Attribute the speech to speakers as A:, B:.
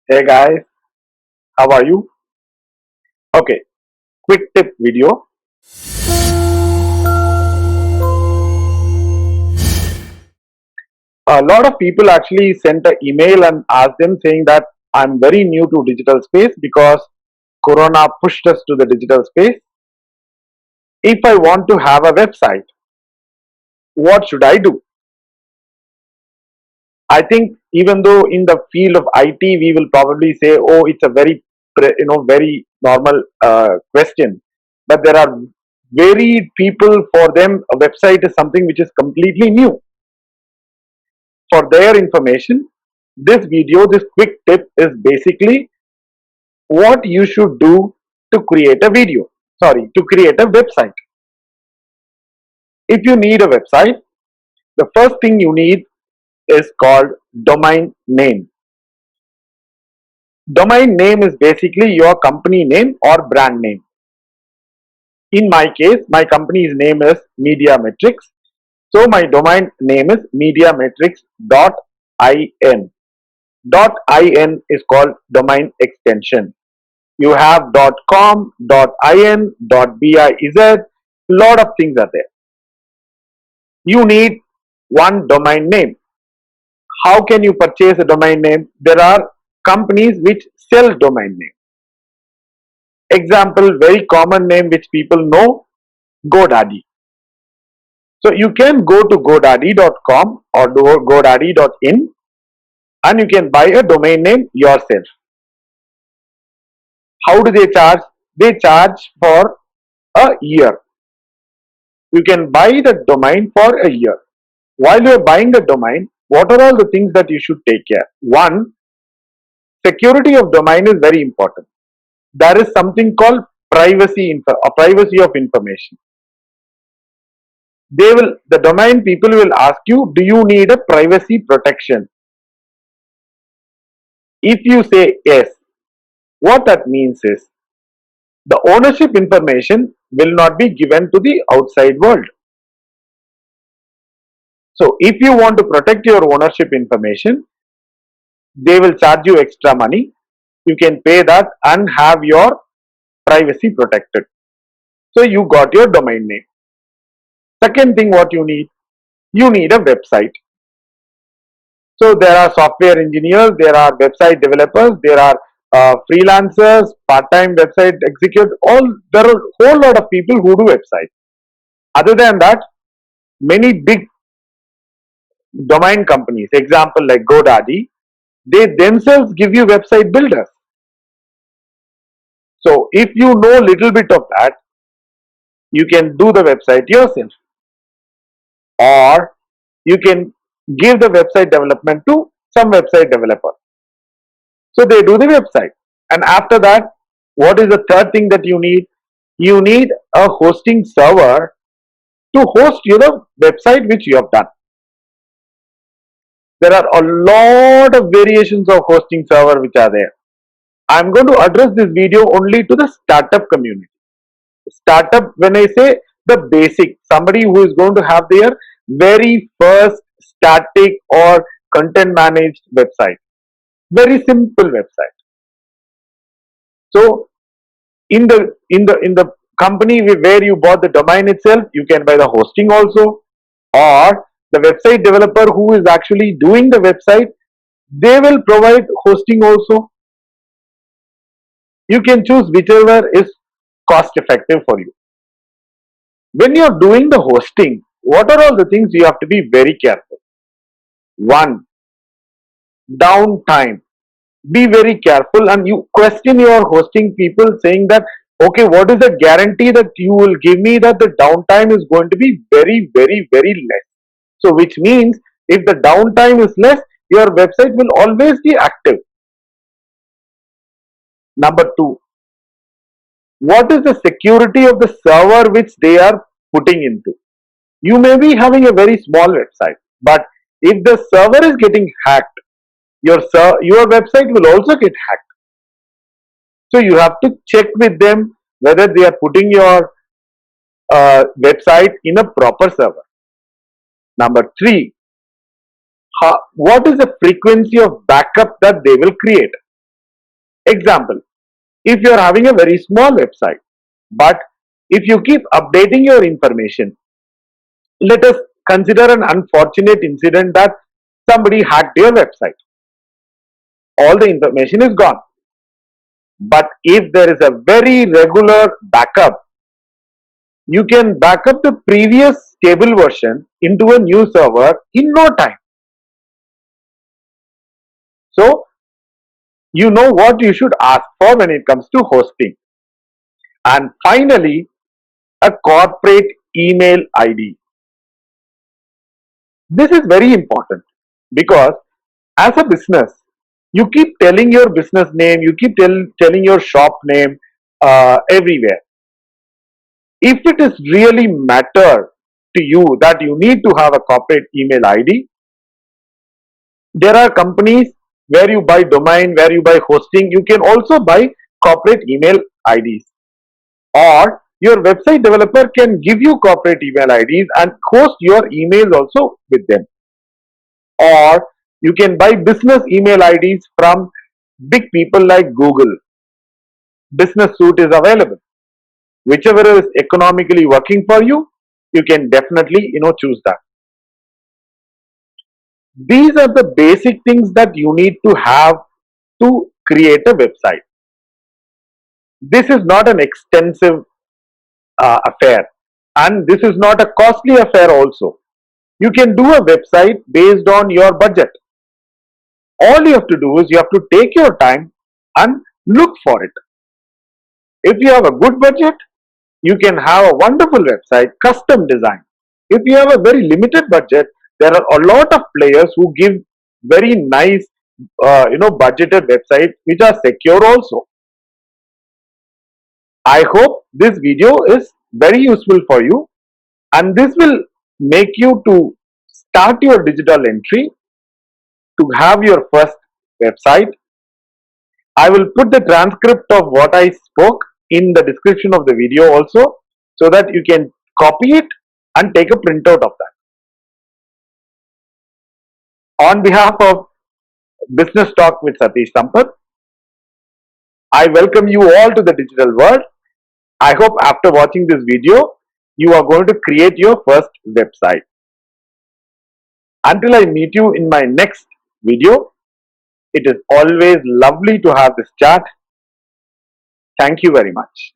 A: Hey guys, how are you? Okay, quick tip video. A lot of people actually sent an email and asked them saying that I'm very new to digital space because Corona pushed us to the digital space. If I want to have a website, what should I do? I think even though in the field of IT we will probably say, oh, it's a very very normal question, but there are varied people for them a website is something which is completely new. For their information, this video, this quick tip is basically what you should do to create a video. Sorry, to create a website. If you need a website, the first thing you need is called domain name. Domain name is basically your company name or brand name. In my case, my company's name is Mediametrics. So my domain name is mediametrics.in. .in is called domain extension. You have .com, .in, .biz, lot of things are there. You need one domain name. How can you purchase a domain name? There are companies which sell domain name. Example, very common name which people know, GoDaddy. So you can go to godaddy.com or godaddy.in and you can buy a domain name yourself. How do they charge? They charge for a year. You can buy the domain for a year. While you are buying the domain, what are all the things that you should take care? One, security of domain is very important. There is something called privacy of information. The domain people will ask you, do you need a privacy protection? If you say yes, what that means is the ownership information will not be given to the outside world. So if you want to protect your ownership information, they will charge you extra money. You can pay that and have your privacy protected. So you got your domain name. Second thing what you need a website. So there are software engineers, there are website developers, there are freelancers, part-time website executives, there are a whole lot of people who do websites. Other than that, many big domain companies, example like GoDaddy, they themselves give you website builders. So if you know little bit of that, you can do the website yourself, or you can give the website development to some website developer. So they do the website, and after that, what is the third thing that you need? You need a hosting server to host your website which you have done. There are a lot of variations of hosting server which are there. I'm going to address this video only to the startup community. Startup, when I say the basic, somebody who is going to have their very first static or content managed website, very simple website. So in the company where you bought the domain itself, you can buy the hosting also, or the website developer who is actually doing the website, they will provide hosting also. You can choose whichever is cost effective for you. When you're doing the hosting, what are all the things you have to be very careful? One, downtime. Be very careful and you question your hosting people saying that, okay, what is the guarantee that you will give me that the downtime is going to be very, very, very less? So, which means if the downtime is less, your website will always be active. Number two, what is the security of the server which they are putting into? You may be having a very small website, but if the server is getting hacked, your website will also get hacked. So you have to check with them whether they are putting your website in a proper server. Number three, what is the frequency of backup that they will create? Example, if you are having a very small website, but if you keep updating your information, let us consider an unfortunate incident that somebody hacked your website. All the information is gone. But if there is a very regular backup, you can back up the previous stable version into a new server in no time. So, you know what you should ask for when it comes to hosting. And finally, a corporate email ID. This is very important because as a business, you keep telling your business name, you keep telling your shop name everywhere. If it is really matter to you that you need to have a corporate email ID, there are companies where you buy domain, where you buy hosting, you can also buy corporate email IDs. Or your website developer can give you corporate email IDs and host your emails also with them. Or you can buy business email IDs from big people like Google. Business Suite is available. Whichever is economically working for you, you can definitely choose that. These are the basic things that you need to have to create a website. This is not an extensive affair, and this is not a costly affair also. You can do a website based on your budget. All you have to do is you have to take your time and look for it. If you have a good budget, you can have a wonderful website, custom design. If you have a very limited budget, there are a lot of players who give very nice, budgeted websites which are secure also. I hope this video is very useful for you, and this will make you to start your digital entry to have your first website. I will put the transcript of what I spoke in the description of the video also, so that you can copy it and take a printout of that. On behalf of Business Talk with Satish Sampath, I welcome you all to the digital world. I hope after watching this video, you are going to create your first website. Until I meet you in my next video, it is always lovely to have this chat. Thank you very much.